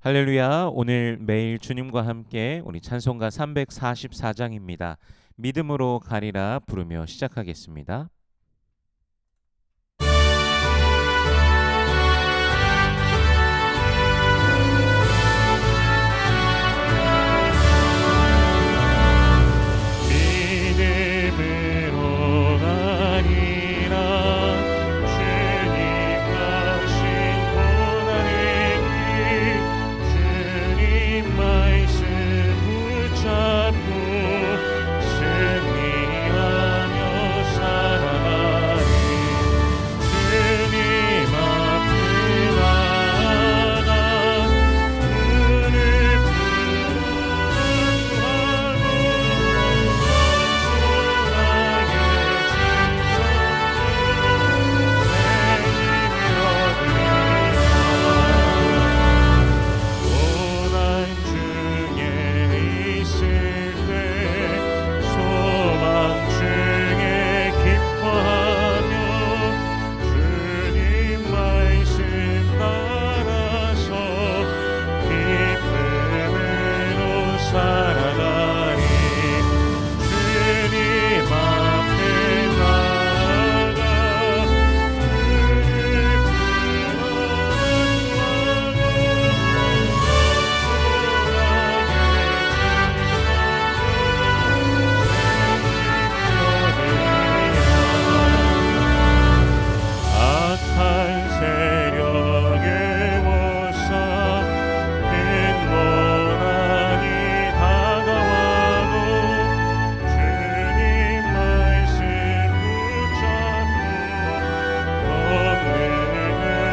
할렐루야. 오늘 매일 주님과 함께 우리 찬송가 344장입니다. 믿음으로 가리라 부르며 시작하겠습니다. 믿음으로 가리라 주님 가신 고난의 길 주님 말씀 붙잡고 승리하며 살아가리 주님 앞에 나아가 무릎 살아가리 주님 앞에 나아가 악한 세력의 원사 빈곤하니 다가와도 주님 말씀 붙잡고 권능으로 물리치니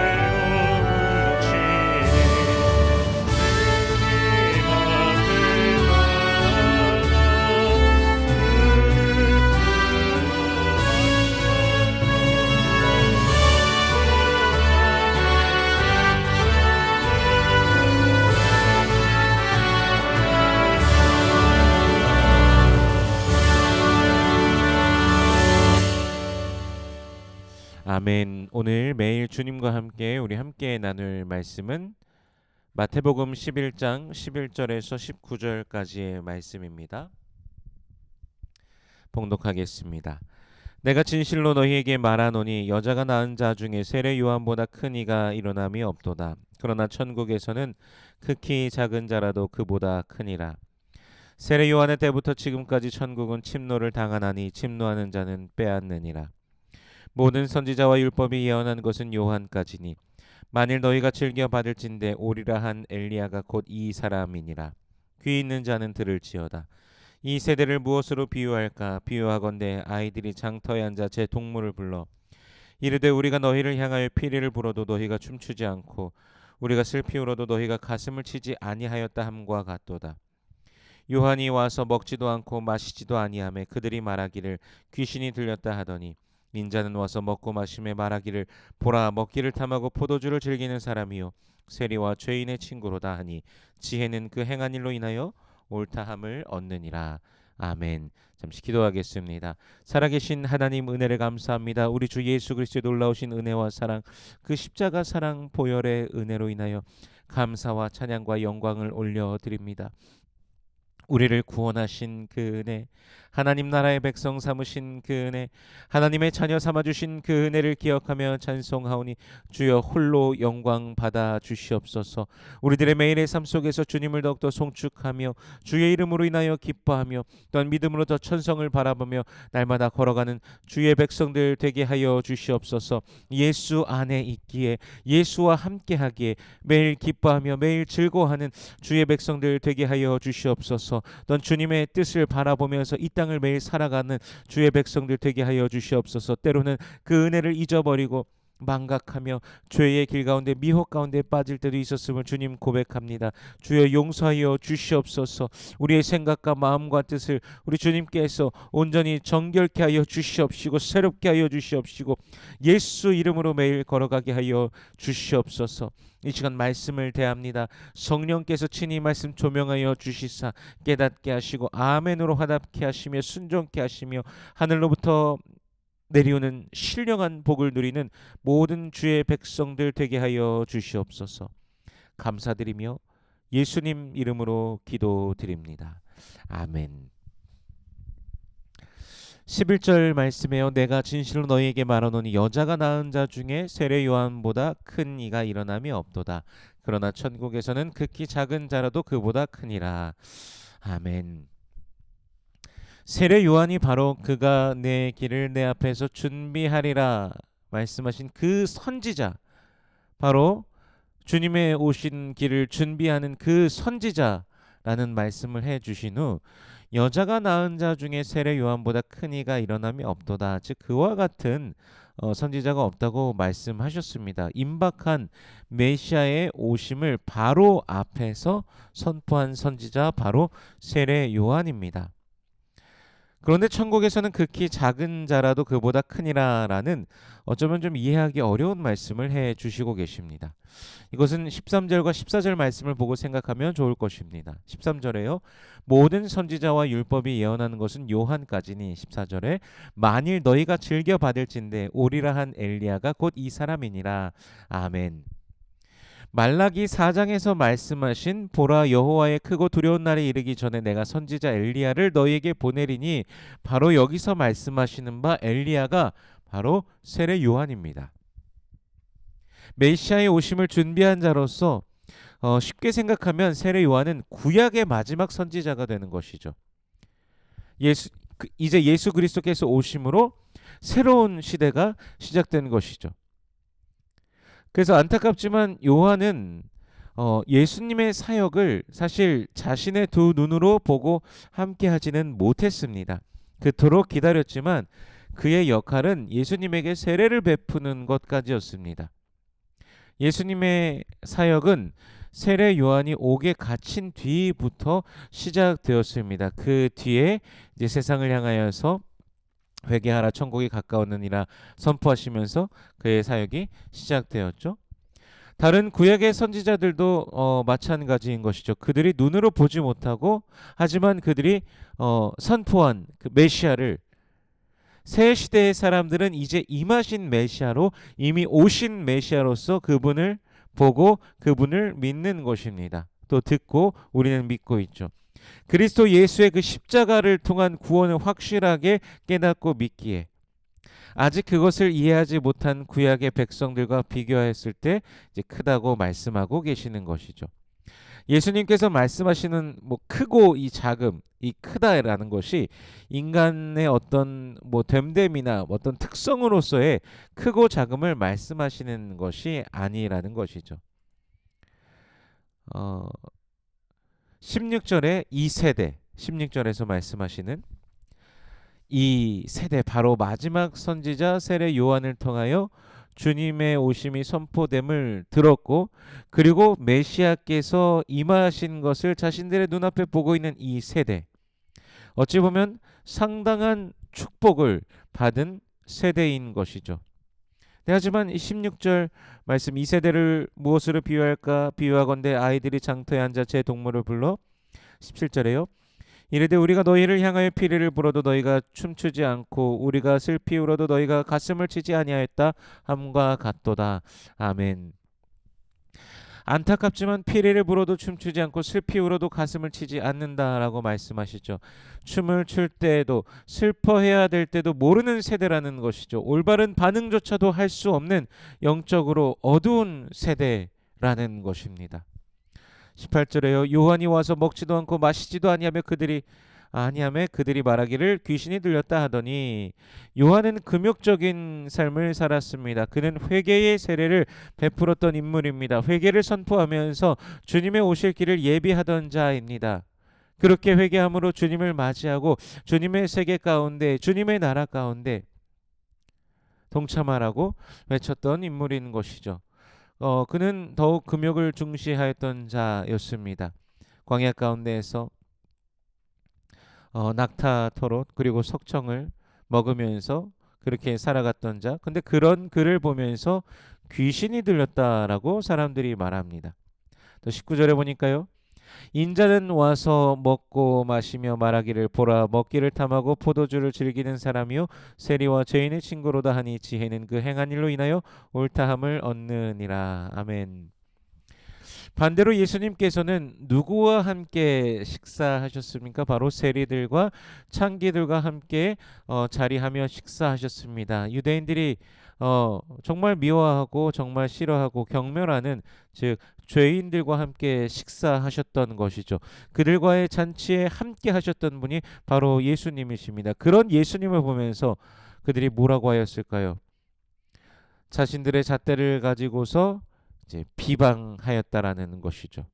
주님 앞에 아멘. 오늘 매일 주님과 함께 우리 함께 나눌 말씀은 마태복음 11장 11절에서 19절까지의 말씀입니다. 봉독하겠습니다. 내가 진실로 너희에게 말하노니 여자가 낳은 자 중에 세례 요한보다 큰 이가 일어남이 없도다. 그러나 천국에서는 극히 작은 자라도 그보다 크니라. 세례 요한의 때부터 지금까지 천국은 침노를 당하나니 침노하는 자는 빼앗느니라. 모든 선지자와 율법이 예언한 것은 요한까지니 만일 너희가 즐겨 받을진대 오리라 한 엘리야가 곧 이 사람이니라. 귀 있는 자는 들을지어다. 이 세대를 무엇으로 비유할까? 비유하건대 아이들이 장터에 앉아 제 동물을 불러 이르되 우리가 너희를 향하여 피리를 불어도 너희가 춤추지 않고 우리가 슬피 울어도 너희가 가슴을 치지 아니하였다 함과 같도다. 요한이 와서 먹지도 않고 마시지도 아니하며 그들이 말하기를 귀신이 들렸다 하더니 인자는 와서 먹고 마심에 말하기를 보라 먹기를 탐하고 포도주를 즐기는 사람이요 세리와 죄인의 친구로다 하니 지혜는 그 행한 일로 인하여 옳다함을 얻느니라. 아멘. 잠시 기도하겠습니다. 살아계신 하나님 은혜를 감사합니다. 우리 주 예수 그리스도의 놀라우신 은혜와 사랑, 그 십자가 사랑 보혈의 은혜로 인하여 감사와 찬양과 영광을 올려드립니다. 우리를 구원하신 그 은혜, 하나님 나라의 백성 삼으신 그 은혜, 하나님의 자녀 삼아주신 그 은혜를 기억하며 찬송하오니 주여 홀로 영광 받아 주시옵소서. 우리들의 매일의 삶 속에서 주님을 더욱더 송축하며 주의 이름으로 인하여 기뻐하며 또한 믿음으로 더 천성을 바라보며 날마다 걸어가는 주의 백성들 되게 하여 주시옵소서. 예수 안에 있기에 예수와 함께하기에 매일 기뻐하며 매일 즐거워하는 주의 백성들 되게 하여 주시옵소서. 넌 주님의 뜻을 바라보면서 이 땅을 매일 살아가는 주의 백성들 되게 하여 주시옵소서. 때로는 그 은혜를 잊어버리고 망각하며 죄의 길 가운데 미혹 가운데 빠질 때도 있었음을 주님 고백합니다. 주여 용서하여 주시옵소서. 우리의 생각과 마음과 뜻을 우리 주님께서 온전히 정결케 하여 주시옵시고 새롭게 하여 주시옵시고 예수 이름으로 매일 걸어가게 하여 주시옵소서. 이 시간 말씀을 대합니다. 성령께서 친히 말씀 조명하여 주시사 깨닫게 하시고 아멘으로 화답케 하시며 순종케 하시며 하늘로부터 내려오는 신령한 복을 누리는 모든 주의 백성들 되게 하여 주시옵소서. 감사드리며 예수님 이름으로 기도드립니다. 아멘. 11절 말씀에요. 내가 진실로 너희에게 말하노니 여자가 낳은 자 중에 세례 요한보다 큰 이가 일어남이 없도다. 그러나 천국에서는 극히 작은 자라도 그보다 크니라. 아멘. 세례 요한이 바로 그가 내 길을 내 앞에서 준비하리라 말씀하신 그 선지자, 바로 주님의 오신 길을 준비하는 그 선지자라는 말씀을 해 주신 후 여자가 낳은 자 중에 세례 요한보다 큰 이가 일어남이 없도다. 즉 그와 같은 선지자가 없다고 말씀하셨습니다. 임박한 메시아의 오심을 바로 앞에서 선포한 선지자 바로 세례 요한입니다. 그런데 천국에서는 극히 작은 자라도 그보다 크니라라는 어쩌면 좀 이해하기 어려운 말씀을 해 주시고 계십니다. 이것은 13절과 14절 말씀을 보고 생각하면 좋을 것입니다. 13절에요. 모든 선지자와 율법이 예언하는 것은 요한까지니 14절에 만일 너희가 즐겨 받을진대 오리라 한 엘리야가 곧 이 사람이니라. 아멘. 말라기 4장에서 말씀하신 보라 여호와의 크고 두려운 날이 이르기 전에 내가 선지자 엘리야를 너희에게 보내리니 바로 여기서 말씀하시는 바 엘리야가 바로 세례 요한입니다. 메시아의 오심을 준비한 자로서 쉽게 생각하면 세례 요한은 구약의 마지막 선지자가 되는 것이죠. 이제 예수 그리스도께서 오심으로 새로운 시대가 시작된 것이죠. 그래서 안타깝지만 요한은 예수님의 사역을 사실 자신의 두 눈으로 보고 함께 하지는 못했습니다. 그토록 기다렸지만 그의 역할은 예수님에게 세례를 베푸는 것까지였습니다. 예수님의 사역은 세례 요한이 옥에 갇힌 뒤부터 시작되었습니다. 그 뒤에 이제 세상을 향하여서 회개하라 천국이 가까웠느니라 선포하시면서 그의 사역이 시작되었죠. 다른 구약의 선지자들도 마찬가지인 것이죠. 그들이 눈으로 보지 못하고 하지만 그들이 선포한 그 메시아를 새 시대의 사람들은 이제 임하신 메시아로 이미 오신 메시아로서 그분을 보고 그분을 믿는 것입니다. 또 듣고 우리는 믿고 있죠. 그리스도 예수의 그 십자가를 통한 구원을 확실하게 깨닫고 믿기에 아직 그것을 이해하지 못한 구약의 백성들과 비교했을 때 이제 크다고 말씀하고 계시는 것이죠. 예수님께서 말씀하시는 크고 이 작음, 이 크다라는 것이 인간의 어떤 됨됨이나 어떤 특성으로서의 크고 작음을 말씀하시는 것이 아니라는 것이죠. 16절에 이 세대, 16절에서 말씀하시는 이 세대 바로 마지막 선지자 세례 요한을 통하여 주님의 오심이 선포됨을 들었고 그리고 메시아께서 임하신 것을 자신들의 눈앞에 보고 있는 이 세대, 어찌 보면 상당한 축복을 받은 세대인 것이죠. 네, 하지만 이 16절 말씀 이 세대를 무엇으로 비유할까? 비유하건대 아이들이 장터에 앉아 제 동물을 불러 17절에요. 이르되 우리가 너희를 향하여 피리를 불어도 너희가 춤추지 않고 우리가 슬피 울어도 너희가 가슴을 치지 아니하였다 함과 같도다. 아멘. 안타깝지만 피리를 불어도 춤추지 않고 슬피 울어도 가슴을 치지 않는다라고 말씀하시죠. 춤을 출 때에도 슬퍼해야 될 때도 모르는 세대라는 것이죠. 올바른 반응조차도 할 수 없는 영적으로 어두운 세대라는 것입니다. 18절에요. 요한이 와서 먹지도 않고 마시지도 아니하며 그들이 말하기를 귀신이 들렸다 하더니 요한은 금욕적인 삶을 살았습니다. 그는 회개의 세례를 베풀었던 인물입니다. 회개를 선포하면서 주님의 오실 길을 예비하던 자입니다. 그렇게 회개함으로 주님을 맞이하고 주님의 세계 가운데 주님의 나라 가운데 동참하라고 외쳤던 인물인 것이죠. 그는 더욱 금욕을 중시하였던 자였습니다. 광야 가운데에서 낙타 토롯 그리고 석청을 먹으면서 그렇게 살아갔던 자. 근데 그런 그를 보면서 귀신이 들렸다라고 사람들이 말합니다. 또 19절에 보니까요. 인자는 와서 먹고 마시며 말하기를 보라 먹기를 탐하고 포도주를 즐기는 사람이요 세리와 죄인의 친구로다 하니 지혜는 그 행한 일로 인하여 옳다함을 얻느니라. 아멘. 반대로 예수님께서는 누구와 함께 식사하셨습니까? 바로 세리들과 창기들과 함께 자리하며 식사하셨습니다. 유대인들이 정말 미워하고 정말 싫어하고 경멸하는, 즉 죄인들과 함께 식사하셨던 것이죠. 그들과의 잔치에 함께 하셨던 분이 바로 예수님이십니다. 그런 예수님을 보면서 그들이 뭐라고 하였을까요? 자신들의 잣대를 가지고서 이제 비방하였다라는 것이죠.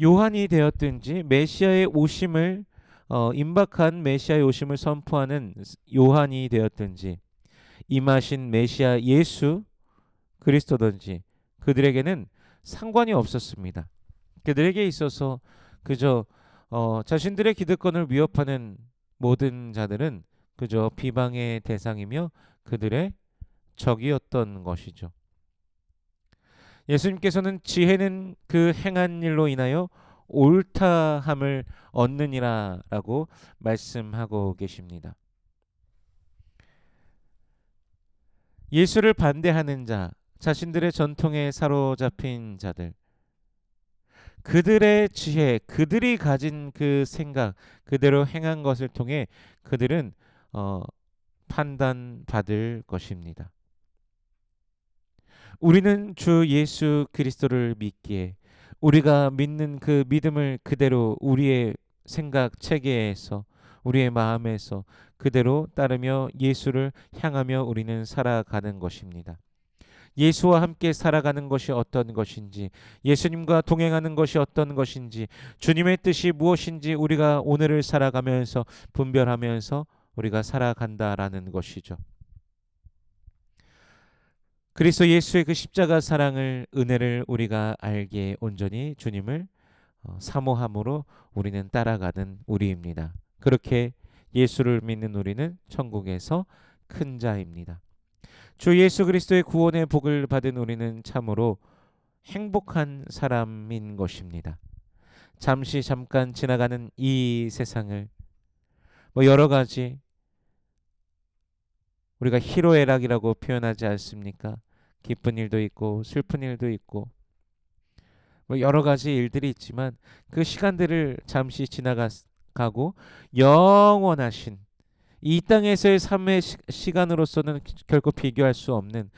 요한이 되었든지 메시아의 오심을 임박한 메시아의 오심을 선포하는 요한이 되었든지 임하신 메시아 예수 그리스도든지 그들에게는 상관이 없었습니다. 그들에게 있어서 그저 자신들의 기득권을 위협하는 모든 자들은 그저 비방의 대상이며 그들의 적이었던 것이죠. 예수님께서는 지혜는 그 행한 일로 인하여 옳다함을 얻느니라라고 말씀하고 계십니다. 예수를 반대하는 자, 자신들의 전통에 사로잡힌 자들, 그들의 지혜, 그들이 가진 그 생각, 그대로 행한 것을 통해 그들은 판단받을 것입니다. 우리는 주 예수 그리스도를 믿기에 우리가 믿는 그 믿음을 그대로 우리의 생각 체계에서 우리의 마음에서 그대로 따르며 예수를 향하며 우리는 살아가는 것입니다. 예수와 함께 살아가는 것이 어떤 것인지, 예수님과 동행하는 것이 어떤 것인지, 주님의 뜻이 무엇인지 우리가 오늘을 살아가면서 분별하면서 우리가 살아간다라는 것이죠. 그리스도 예수의 그 십자가 사랑을, 은혜를 우리가 알기에 온전히 주님을 사모함으로 우리는 따라가는 우리입니다. 그렇게 예수를 믿는 우리는 천국에서 큰 자입니다. 주 예수 그리스도의 구원의 복을 받은 우리는 참으로 행복한 사람인 것입니다. 잠깐 지나가는 이 세상을 여러 가지 우리가 희로애락이라고 표현하지 않습니까? 기쁜 일도 있고 슬픈 일도 있고 여러 가지 일들이 있지만 그 시간들을 잠시 지나가고 영원하신 이 땅에서의 삶의 시간으로서는 결코 비교할 수 없는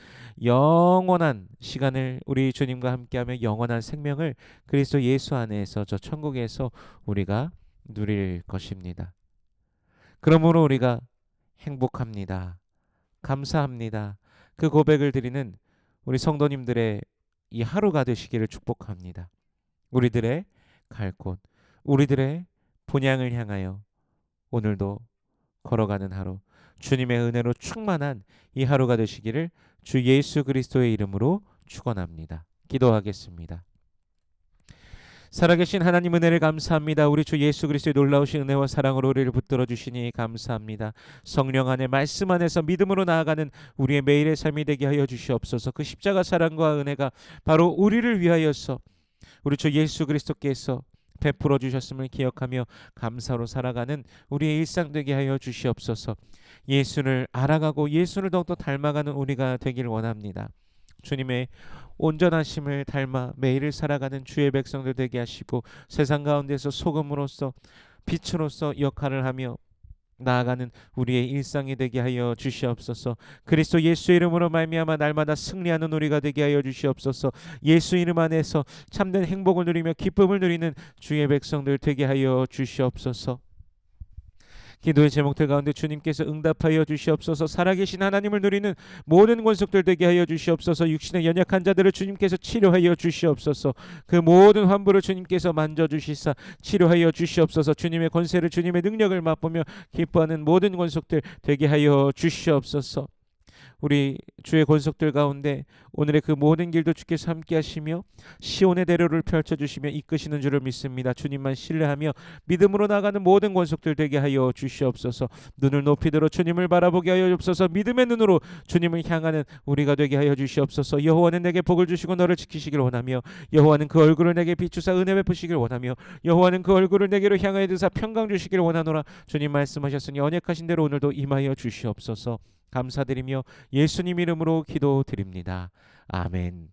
영원한 시간을 우리 주님과 함께하며 영원한 생명을 그리스도 예수 안에서 저 천국에서 우리가 누릴 것입니다. 그러므로 우리가 행복합니다. 감사합니다. 그 고백을 드리는 우리 성도님들의 이 하루가 되시기를 축복합니다. 우리들의 갈 곳, 우리들의 본향을 향하여 오늘도 걸어가는 하루, 주님의 은혜로 충만한 이 하루가 되시기를 주 예수 그리스도의 이름으로 축원합니다. 기도하겠습니다. 살아계신 하나님 은혜를 감사합니다. 우리 주 예수 그리스도의 놀라우신 은혜와 사랑으로 우리를 붙들어 주시니 감사합니다. 성령 안에 말씀 안에서 믿음으로 나아가는 우리의 매일의 삶이 되게 하여 주시옵소서. 그 십자가 사랑과 은혜가 바로 우리를 위하여서 우리 주 예수 그리스도께서 베풀어 주셨음을 기억하며 감사로 살아가는 우리의 일상 되게 하여 주시옵소서. 예수를 알아가고 예수를 더욱더 닮아가는 우리가 되길 원합니다. 주님의 온전하심을 닮아 매일을 살아가는 주의 백성들 되게 하시고 세상 가운데서 소금으로서 빛으로서 역할을 하며 나아가는 우리의 일상이 되게 하여 주시옵소서. 그리스도 예수의 이름으로 말미암아 날마다 승리하는 우리가 되게 하여 주시옵소서. 예수 이름 안에서 참된 행복을 누리며 기쁨을 누리는 주의 백성들 되게 하여 주시옵소서. 기도의 제목들 가운데 주님께서 응답하여 주시옵소서. 살아계신 하나님을 누리는 모든 권속들 되게 하여 주시옵소서. 육신의 연약한 자들을 주님께서 치료하여 주시옵소서. 그 모든 환부를 주님께서 만져주시사 치료하여 주시옵소서. 주님의 권세를, 주님의 능력을 맛보며 기뻐하는 모든 권속들 되게 하여 주시옵소서. 우리 주의 권속들 가운데 오늘의 그 모든 길도 주께서 함께 하시며 시온의 대로를 펼쳐주시며 이끄시는 줄을 믿습니다. 주님만 신뢰하며 믿음으로 나가는 모든 권속들 되게 하여 주시옵소서. 눈을 높이 들어 주님을 바라보게 하여 주옵소서. 믿음의 눈으로 주님을 향하는 우리가 되게 하여 주시옵소서. 여호와는 내게 복을 주시고 너를 지키시길 원하며 여호와는 그 얼굴을 내게 비추사 은혜 베푸시길 원하며 여호와는 그 얼굴을 내게로 향하여 드사 평강 주시길 원하노라. 주님 말씀하셨으니 언약하신 대로 오늘도 임하여 주시옵소서. 감사드리며 예수님 이름으로 기도드립니다. 아멘.